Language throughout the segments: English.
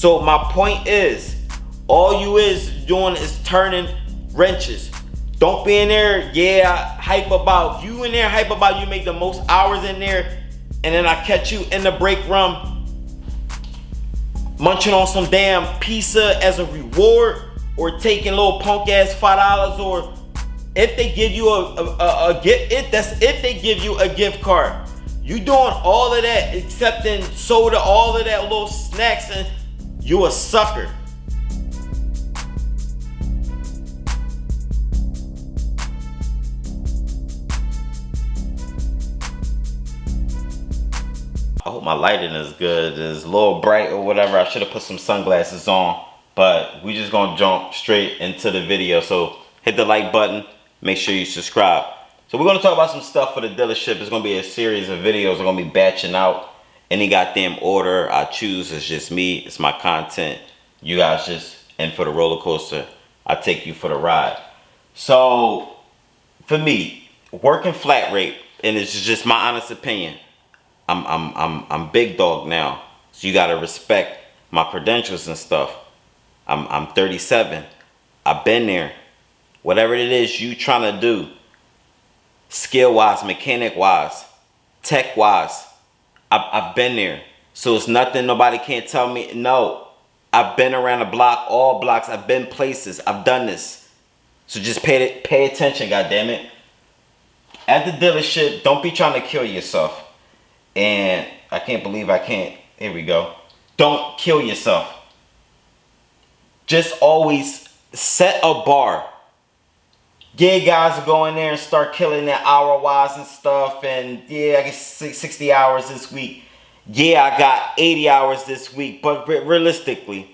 So my point is, all you is doing is turning wrenches. Don't be in there, hype about you in there, hype about you make the most hours in there, and then I catch you in the break room munching on some damn pizza as a reward, or taking little punk ass $5, or if they give you a gift, that's if they give you a gift card. You doing all of that, accepting soda, all of that little snacks, and you a sucker. I hope my lighting is good. It's a little bright or whatever. I should have put some sunglasses on, but we just gonna jump straight into the video. So hit the like button, make sure you subscribe. So we're gonna talk about some stuff for the dealership. It's gonna be a series of videos. I'm gonna be batching out any goddamn order I choose. It's just me, it's my content. You guys just in for the roller coaster. I take you for the ride. So for me, working flat rate, and it's just my honest opinion, I'm big dog now, so you gotta respect my credentials and stuff. I'm 37. I've been there. Whatever it is you trying to do, skill wise, mechanic wise, tech wise, I've been there. So it's nothing nobody can't tell me. No, I've been around the block, all blocks. I've been places. I've done this. So just pay attention, goddammit. At the dealership, don't be trying to kill yourself. And I can't believe I can't. Here we go. Don't kill yourself. Just always set a bar. Yeah, guys go in there and start killing that hour-wise and stuff. And yeah, I get 60 hours this week. Yeah, I got 80 hours this week. But realistically,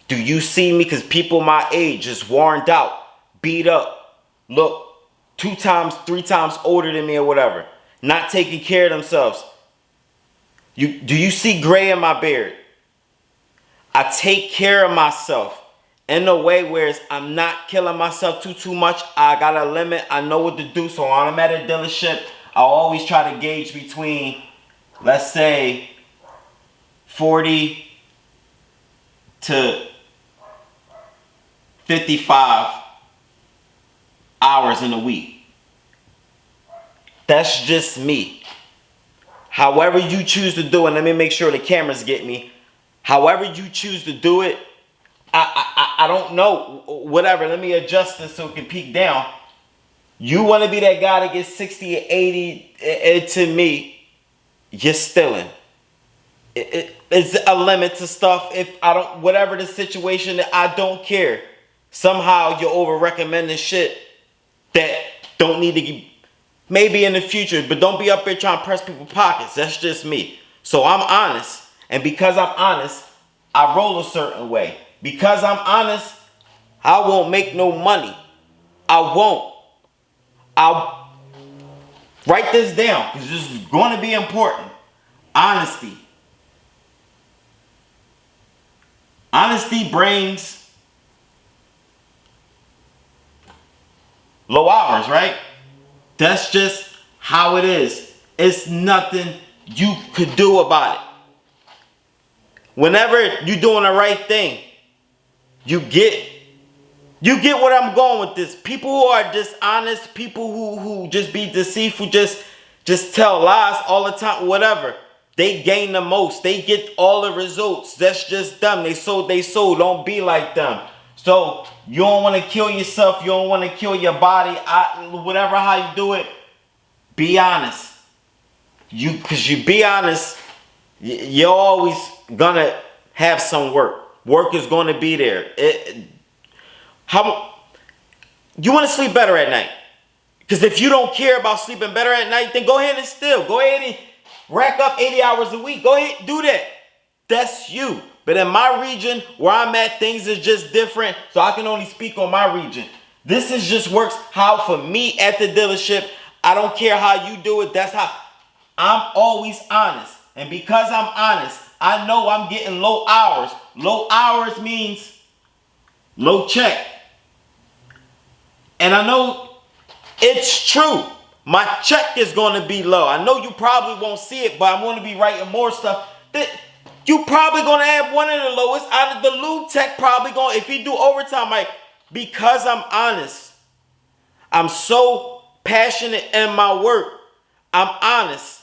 do you see me? Because people my age just worn out, beat up, look 2 times, 3 times older than me or whatever, not taking care of themselves. Do you see gray in my beard? I take care of myself in a way where I'm not killing myself too much. I got a limit. I know what to do. So when I'm at a dealership, I always try to gauge between, let's say, 40 to 55 hours in a week. That's just me. However you choose to do it, let me make sure the cameras get me. However you choose to do it, I don't know. Whatever, let me adjust this so it can peak down. You want to be that guy that gets 60 or 80, to me, you're stealing. It's a limit to stuff. If I don't, whatever the situation, that I don't care. Somehow you're over recommending shit that don't need to be. Maybe in the future, but don't be up here trying to press people's pockets. That's just me. So I'm honest. And because I'm honest, I roll a certain way. Because I'm honest, I won't make no money. I won't. I'll write this down because this is going to be important. Honesty. Honesty brings low hours, right? That's just how it is. It's nothing you could do about it. Whenever you're doing the right thing, you get what I'm going with this. People who are dishonest, people who just be deceitful, just tell lies all the time, whatever. They gain the most. They get all the results. That's just them. They sold. Don't be like them. So you don't want to kill yourself. You don't want to kill your body. Whatever how you do it, be honest. Because you be honest, you're always gonna have some work. Work is going to be there. How you want to sleep better at night? Because if you don't care about sleeping better at night, then go ahead and go ahead and rack up 80 hours a week. Go ahead, do that. That's you. But in my region, where I'm at, things is just different. So I can only speak on my region. This is just works how for me at the dealership. I don't care how you do it. That's how I'm always honest. And because I'm honest, I know I'm getting low hours. Low hours means low check. And I know it's true. My check is going to be low. I know you probably won't see it, but I'm going to be writing more stuff. You probably gonna have one of the lowest. Out of the lube tech, probably gonna, if he do overtime, like, because I'm honest. I'm so passionate in my work. I'm honest.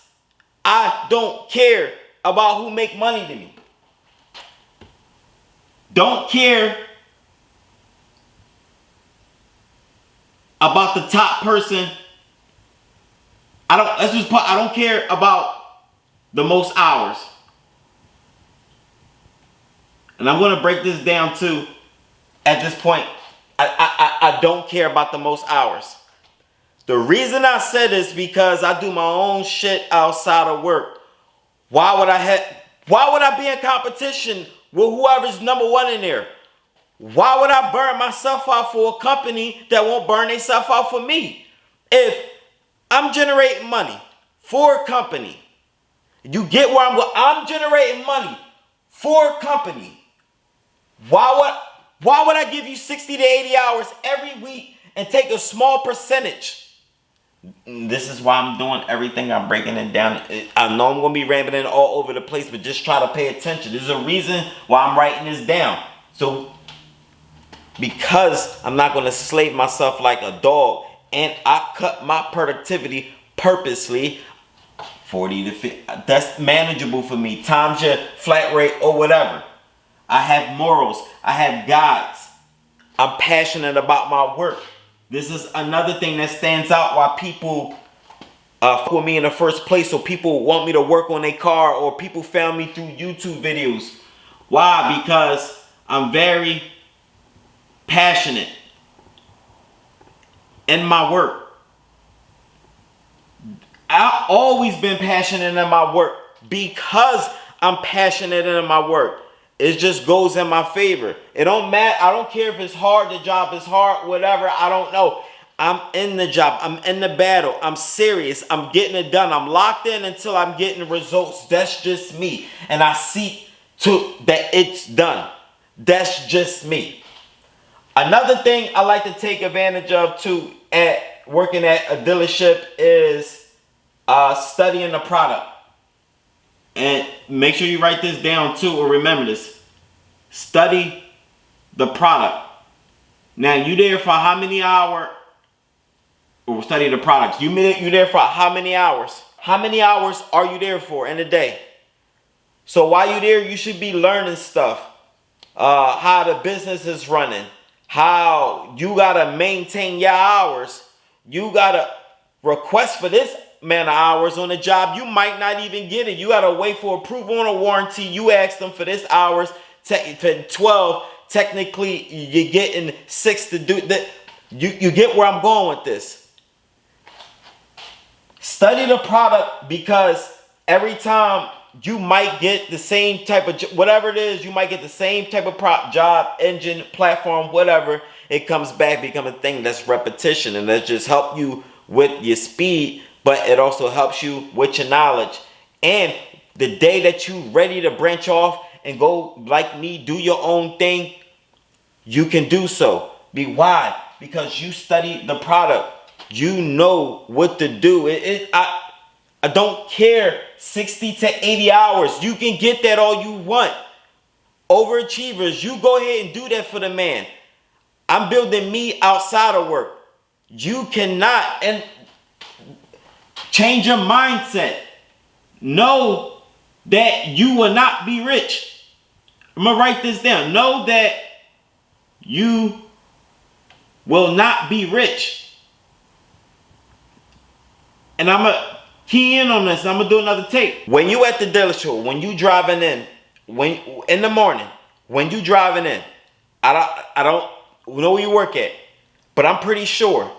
I don't care about who make money to me. Don't care about the top person. I don't care about the most hours. And I'm going to break this down too. At this point, I don't care about the most hours. The reason I said this because I do my own shit outside of work. Why would I be in competition with whoever's number one in there? Why would I burn myself out for a company that won't burn themselves out for me? If I'm generating money for a company, you get where I'm going. I'm generating money for a company. Why would I give you 60 to 80 hours every week and take a small percentage? This is why I'm doing everything. I'm breaking it down. I know I'm going to be rambling all over the place, but just try to pay attention. There's a reason why I'm writing this down. So, because I'm not going to slave myself like a dog, and I cut my productivity purposely, 40 to 50. That's manageable for me. Times your flat rate or whatever. I have morals. I have guides. I'm passionate about my work. This is another thing that stands out why people fuck with me in the first place, or people want me to work on their car, or people found me through YouTube videos. Why? Because I'm very passionate in my work. I've always been passionate in my work because I'm passionate in my work. It just goes in my favor. It don't matter. I don't care if it's hard. The job is hard, whatever. I don't know. I'm in the job. I'm in the battle. I'm serious. I'm getting it done. I'm locked in until I'm getting results. That's just me. And I see to that it's done. That's just me. Another thing I like to take advantage of too at working at a dealership is studying the product. And make sure you write this down too, or remember this. Study the product. Now, you there for how many hours? Or study the product. You there for how many hours? How many hours are you there for in a day? So while you're there, you should be learning stuff. How the business is running. How you got to maintain your hours. You got to request for this amount of hours on the job. You might not even get it. You got to wait for approval on a warranty. You ask them for this hours, 12. Technically, you're getting 6 to do that. You get where I'm going with this. Study the product, because every time you might get the same type of, whatever it is, you might get the same type of job, engine, platform, whatever. It comes back, become a thing that's repetition, and that just help you with your speed, but it also helps you with your knowledge. And the day that you ready to branch off and go like me, do your own thing, you can do so. Why? Because you study the product. You know what to do. I don't care 60 to 80 hours. You can get that all you want. Overachievers, you go ahead and do that for the man. I'm building me outside of work. You cannot, and change your mindset. Know that you will not be rich. I'm going to write this down. Know that you will not be rich. And I'm going to key in on this. I'm going to do another tape. When you at the dealership, when you driving in, in the morning, when you driving in, I don't know where you work at, but I'm pretty sure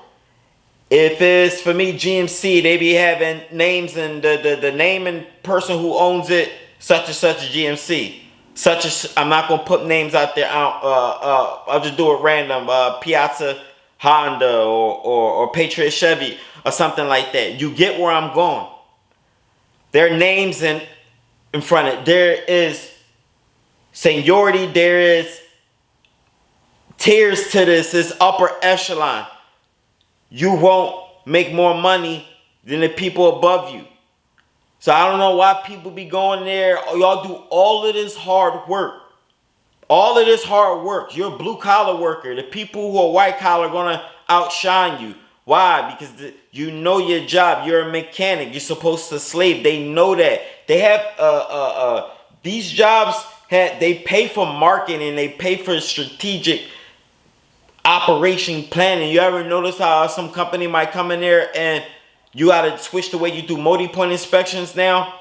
if it's, for me, GMC, they be having names, and the name and person who owns it, such and such a GMC. Such as, I'm not going to put names out there. I'll just do it random. Piazza Honda or Patriot Chevy or something like that. You get where I'm going. There are names in front of it. There is seniority. There is tiers to this. It's upper echelon. You won't make more money than the people above you. So I don't know why people be going there. Y'all do all of this hard work. All of this hard work. You're a blue collar worker. The people who are white collar are going to outshine you. Why? Because you know your job. You're a mechanic. You're supposed to slave. They know that. They have these jobs they pay for marketing. They pay for strategic operation planning. You ever notice how some company might come in there and you got to switch the way you do multi-point inspections now?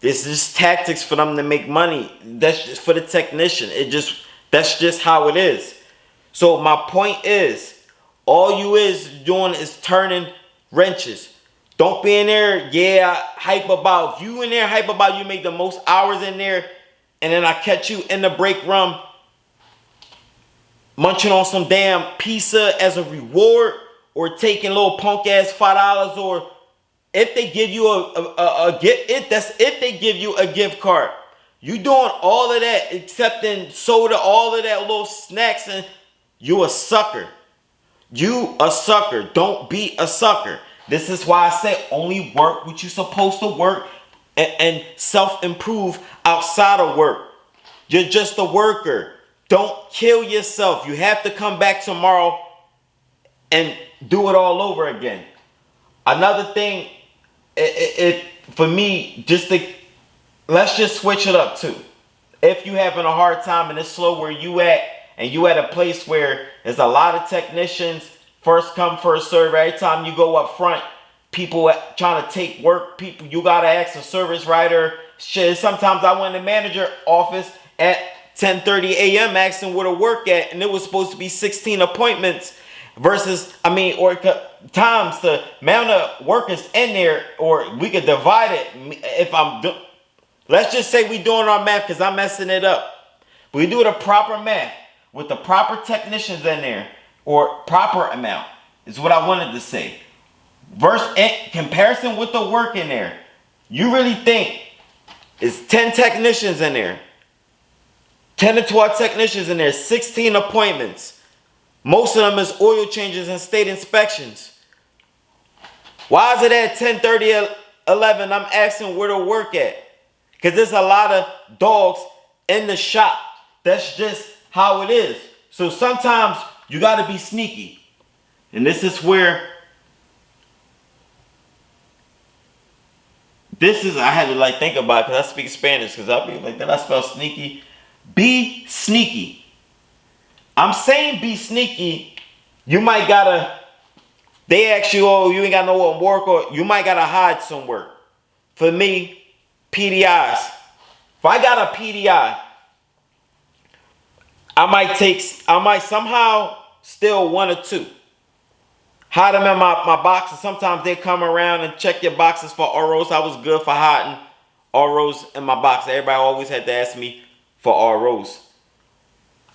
This is tactics for them to make money. That's just for the technician. That's just how it is. So my point is, all you is doing is turning wrenches. Don't be in there, hype about. If you in there hype about you make the most hours in there, and then I catch you in the break room munching on some damn pizza as a reward, or taking little punk ass $5, or if they give you a gift, that's if they give you a gift card. You doing all of that, accepting soda, all of that little snacks, and you a sucker. You a sucker. Don't be a sucker. This is why I say only work what you supposed to work, and self-improve outside of work. You're just a worker. Don't kill yourself. You have to come back tomorrow and do it all over again. Another thing, for me, let's just switch it up too. If you having a hard time and it's slow where you at, and you at a place where there's a lot of technicians, first come, first serve. Every time you go up front, people trying to take work. People, you gotta ask a service writer. Shit, sometimes I went in the manager office at 10:30 a.m. asking where to work at, and it was supposed to be 16 appointments or times the amount of workers in there, or we could divide it. Let's just say we doing our math, because I'm messing it up. We do the proper math with the proper technicians in there, or proper amount is what I wanted to say. Comparison with the work in there. You really think it's 10 technicians in there, 10 to 12 technicians in there, 16 appointments. Most of them is oil changes and state inspections. Why is it at 10:30, 11? I'm asking where to work at. Because there's a lot of dogs in the shop. That's just how it is. So sometimes you got to be sneaky. And this is where I had to think about it, because I speak Spanish, because I'll be like, did I spell sneaky? Be sneaky. I'm saying be sneaky. You might gotta, they ask you, oh, you ain't got no work, or you might gotta hide some work. For me, PDIs. If I got a PDI, I might somehow steal one or two. Hide them in my boxes. Sometimes they come around and check your boxes for ROs. I was good for hiding ROs in my box. Everybody always had to ask me for ROs.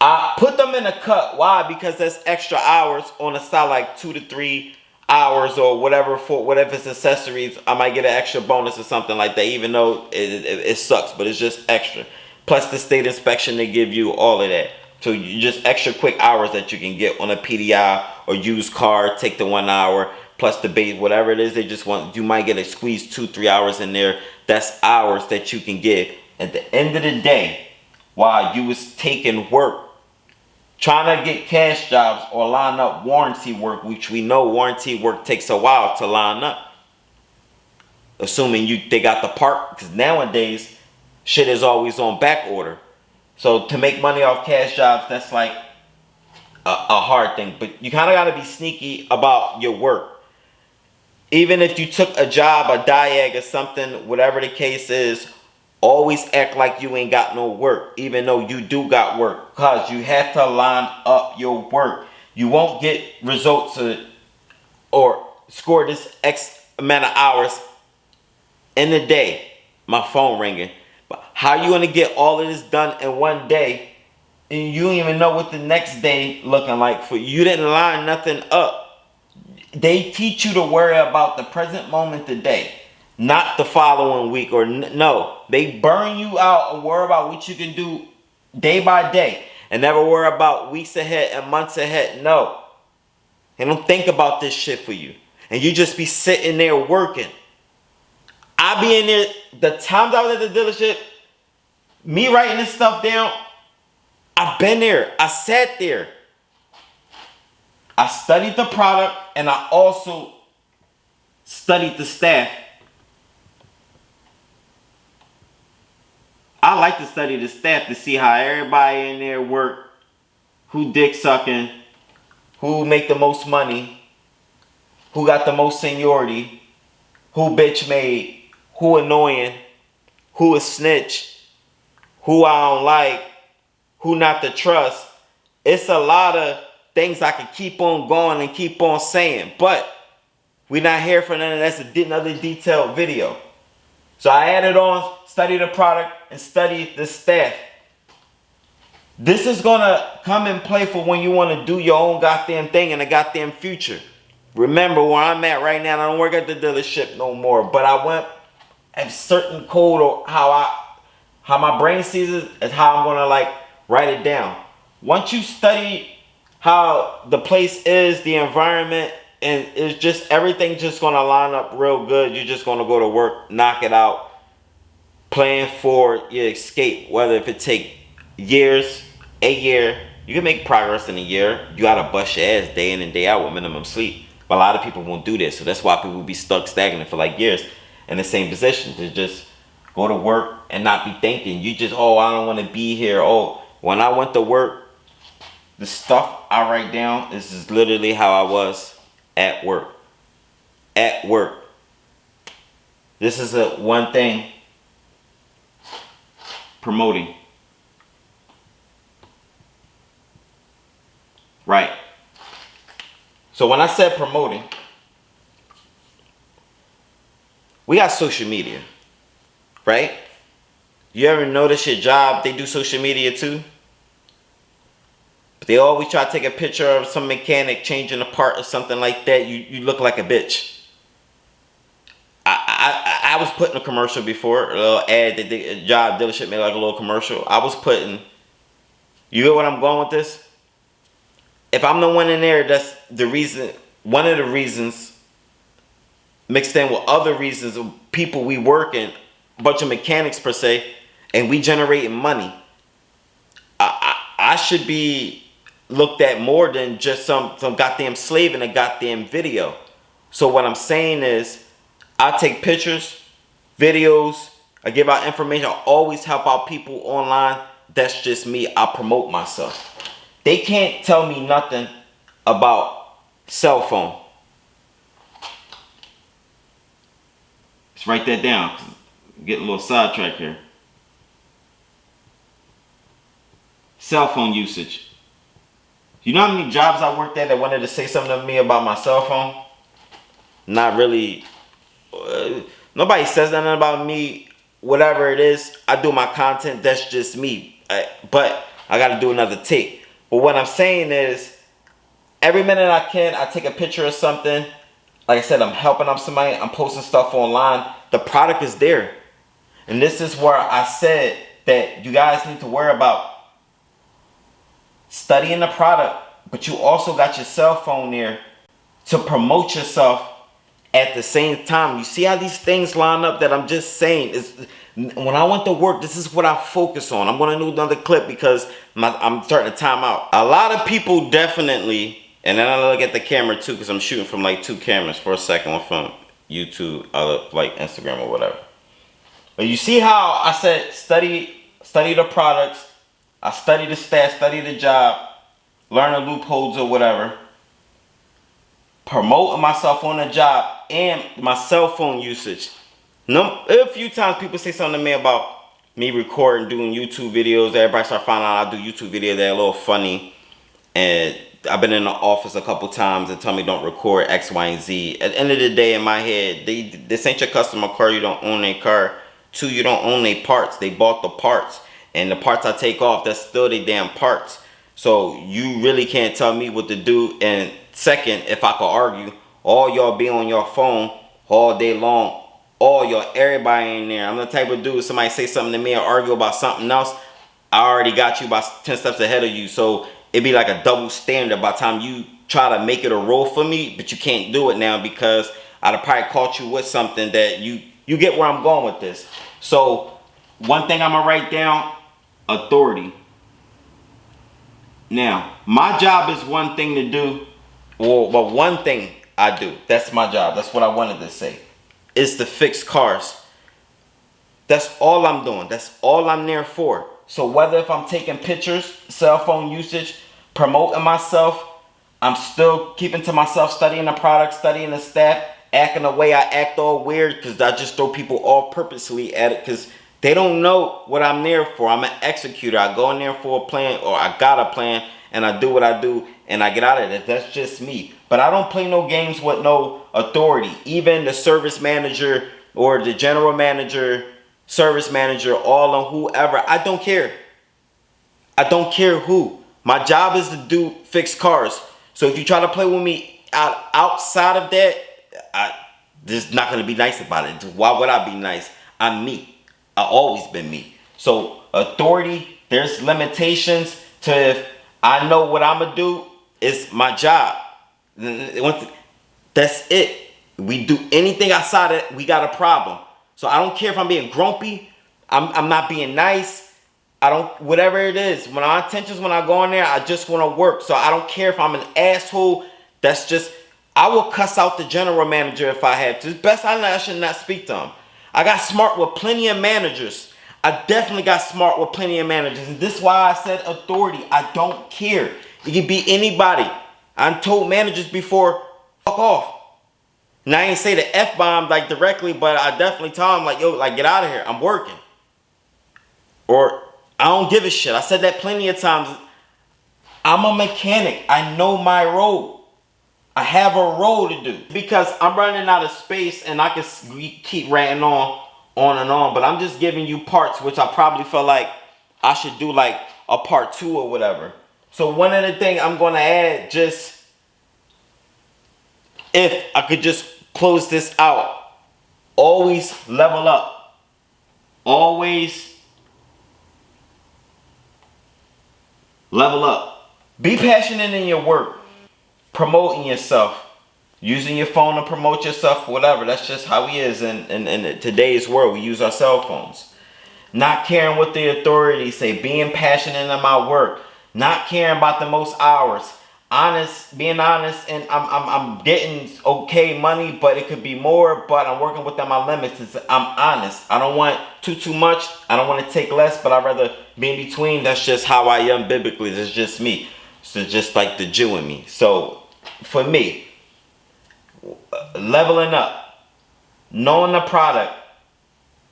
I put them in a cut. Why? Because that's extra hours on the side, like 2 to 3 hours or whatever, for whatever it's accessories. I might get an extra bonus or something like that, even though it sucks, but it's just extra. Plus the state inspection, they give you all of that. So you just extra quick hours that you can get on a PDI or used car. Take the 1 hour plus the base, whatever it is. They just want, you might get a squeeze 2-3 hours in there. That's hours that you can get at the end of the day while you was taking work, trying to get cash jobs or line up warranty work, which we know warranty work takes a while to line up. Assuming they got the part, because nowadays shit is always on back order. So to make money off cash jobs, that's like a hard thing. But you kind of got to be sneaky about your work. Even if you took a job, a diag or something, whatever the case is, always act like you ain't got no work, even though you do got work. Because you have to line up your work. You won't get results or score this X amount of hours in the day. My phone ringing. But how you going to get all of this done in one day, and you don't even know what the next day looking like for you? You didn't line nothing up. They teach you to worry about the present moment today, not the following week, or no. They burn you out and worry about what you can do day by day, and never worry about weeks ahead and months ahead. No. They don't think about this shit for you. And you just be sitting there working. I be in there, the times I was at the dealership, me writing this stuff down, I've been there. I sat there. I studied the product and I also studied the staff. I like to study the staff to see how everybody in there work, who dick sucking, who make the most money, who got the most seniority, who bitch made, who annoying, who a snitch, who I don't like, who not to trust. It's a lot of things I can keep on going and keep on saying, but we're not here for none of that. That's another detailed video. So I added on, study the product and study the staff. This is gonna come in play for when you want to do your own goddamn thing in the goddamn future. Remember where I'm at right now. I don't work at the dealership no more, but I went a certain code or how my brain sees it is how I'm gonna like write it down. Once you study how the place is, the environment, and it's just everything just gonna line up real good. You're just gonna go to work, knock it out, plan for your escape. Whether if it take years, a year, you can make progress in a year. You gotta bust your ass day in and day out with minimum sleep. But a lot of people won't do this, so that's why people will be stuck stagnant for like years in the same position. To just go to work and not be thinking. You just, oh, I don't want to be here. Oh, when I went to work, the stuff I write down is literally how I was at work. At work. This is one thing. Promoting. Right. So when I said promoting, we got social media. Right? You ever notice your job, they do social media too? But they always try to take a picture of some mechanic changing a part or something like that. You look like a bitch. I was putting a commercial before, a little ad that the job dealership made like a little commercial. I was putting, you get what I'm going with this? If I'm the one in there, that's the reason, one of the reasons, mixed in with other reasons of people we work in, a bunch of mechanics per se, and we generating money. I should be looked at more than just some goddamn slave in a goddamn video. So what I'm saying is, I take pictures, videos, I give out information, I always help out people online. That's just me. I promote myself. They can't tell me nothing about cell phone. Let's write that down. Get a little sidetrack here. Cell phone usage. You know how many jobs I worked at that wanted to say something to me about my cell phone? Not really. Nobody says nothing about me. Whatever it is, I do my content. That's just me. But I got to do another take. But what I'm saying is, every minute I can, I take a picture of something. Like I said, I'm helping out somebody. I'm posting stuff online. The product is there. And this is where I said that you guys need to worry about studying the product, but you also got your cell phone there to promote yourself at the same time. You see how these things line up that I'm just saying? When I went to work, this is what I focus on. I'm going to do another clip because I'm starting to time out. A lot of people definitely, and then I look at the camera too because I'm shooting from like two cameras for a second, one from YouTube, other like Instagram or whatever. But you see how I said study the products, I study the stats, study the job, learn the loopholes or whatever, promoting myself on the job and my cell phone usage. A few times people say something to me about me recording, doing YouTube videos. Everybody start finding out I do YouTube videos. They're a little funny. And I've been in the office a couple times and tell me don't record X, Y, and Z. At the end of the day, in my head, this ain't your customer car. You don't own their car. 2, you don't own their parts. They bought the parts. And the parts I take off, that's still their damn parts. So you really can't tell me what to do. And second, if I could argue, all y'all be on your phone all day long. All y'all, everybody in there. I'm the type of dude, somebody say something to me or argue about something else, I already got you about 10 steps ahead of you. So it'd be like a double standard by the time you try to make it a role for me, but you can't do it now because I'd have probably caught you with something that you You get where I'm going with this. So one thing I'm gonna write down: authority. Now, my job is one thing to do, but one thing I do. That's my job. That's what I wanted to say. Is to fix cars. That's all I'm doing. That's all I'm there for. So whether if I'm taking pictures, cell phone usage, promoting myself, I'm still keeping to myself, studying the product, studying the staff, acting the way I act all weird, because I just throw people off purposely at it, because they don't know what I'm there for. I'm an executor. I go in there for a plan, or I got a plan, and I do what I do, and I get out of it. That's just me. But I don't play no games with no authority. Even the service manager or the general manager, service manager, all on whoever, I don't care. I don't care who. My job is to fix cars. So if you try to play with me outside of that, this is not going to be nice about it. Why would I be nice? I'm me. I always been me. So authority, there's limitations to if I know what I'm going to do, it's my job. That's it. We do anything outside of it, we got a problem. So I don't care if I'm being grumpy, I'm not being nice. I don't, whatever it is, when my intentions, when I go in there, I just want to work. So I don't care if I'm an asshole. That's just, I will cuss out the general manager if I had to. It's best I should not speak to him. I got smart with plenty of managers. I definitely got smart with plenty of managers. And this is why I said authority. I don't care. It can be anybody. I told managers before, fuck off. And I ain't say the F-bomb like directly, but I definitely tell them like, yo, like get out of here. I'm working. Or I don't give a shit. I said that plenty of times. I'm a mechanic. I know my role. I have a role to do. Because I'm running out of space and I can keep ranting on and on. But I'm just giving you parts which I probably feel like I should do like a part 2 or whatever. So one of the things I'm going to add, just if I could just close this out. Always level up. Always level up. Be passionate in your work. Promoting yourself. Using your phone to promote yourself, whatever. That's just how we is in today's world. We use our cell phones. Not caring what the authorities say. Being passionate in my work. Not caring about the most hours. Being honest, and I'm getting okay money, but it could be more, but I'm working within my limits. I'm honest. I don't want too much. I don't want to take less, but I'd rather be in between. That's just how I am biblically. That's just me. So just like the Jew in me. So for me, leveling up, knowing the product,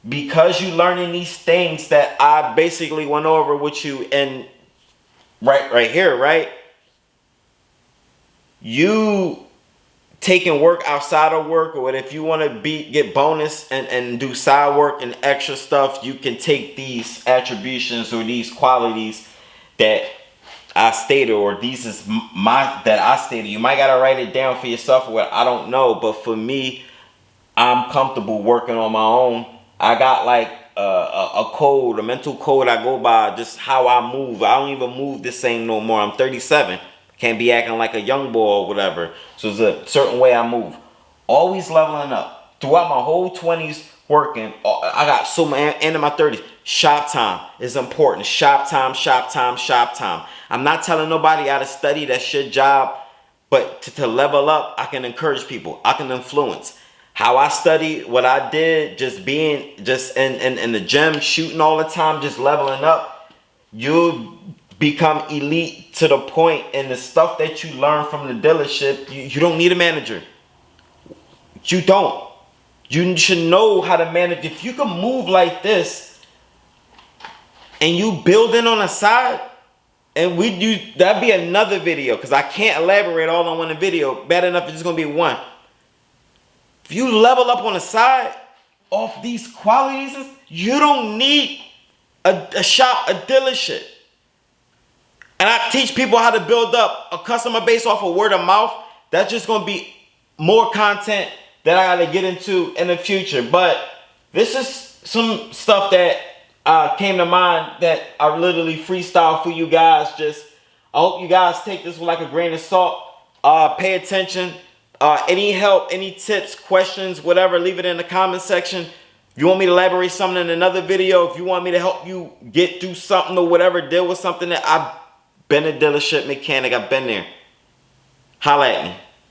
because you learning these things that I basically went over with you and right here, right? You taking work outside of work, or if you want to get bonus and do side work and extra stuff, you can take these attributions or these qualities that I stated, or these is that I stated. You might gotta write it down for yourself, or what, I don't know. But for me, I'm comfortable working on my own. I got like a code, a mental code I go by, just how I move. I don't even move the same no more. I'm 37. Can't be acting like a young boy or whatever. So there's a certain way I move. Always leveling up. Throughout my whole 20s working, I got so many, and in my 30s. Shop time is important. Shop time, shop time, shop time. I'm not telling nobody how to study. That's your job. But to level up, I can encourage people. I can influence. How I study, what I did, just being just in the gym, shooting all the time, just leveling up. You become elite to the point, and the stuff that you learn from the dealership, you don't need a manager. You don't. You should know how to manage. If you can move like this and you building on the side, and that'd be another video, because I can't elaborate all on one video. Bad enough it's just gonna be one. If you level up on the side off these qualities, you don't need a shop, a dealership. And I teach people how to build up a customer base off of word of mouth. That's just going to be more content that I got to get into in the future. But this is some stuff that came to mind that I literally freestyle for you guys. I hope you guys take this with like a grain of salt. Pay attention. Any help, any tips, questions, whatever, leave it in the comment section. If you want me to elaborate something in another video, if you want me to help you get through something or whatever, deal with something that I've been a dealership mechanic, I've been there. Holla at me.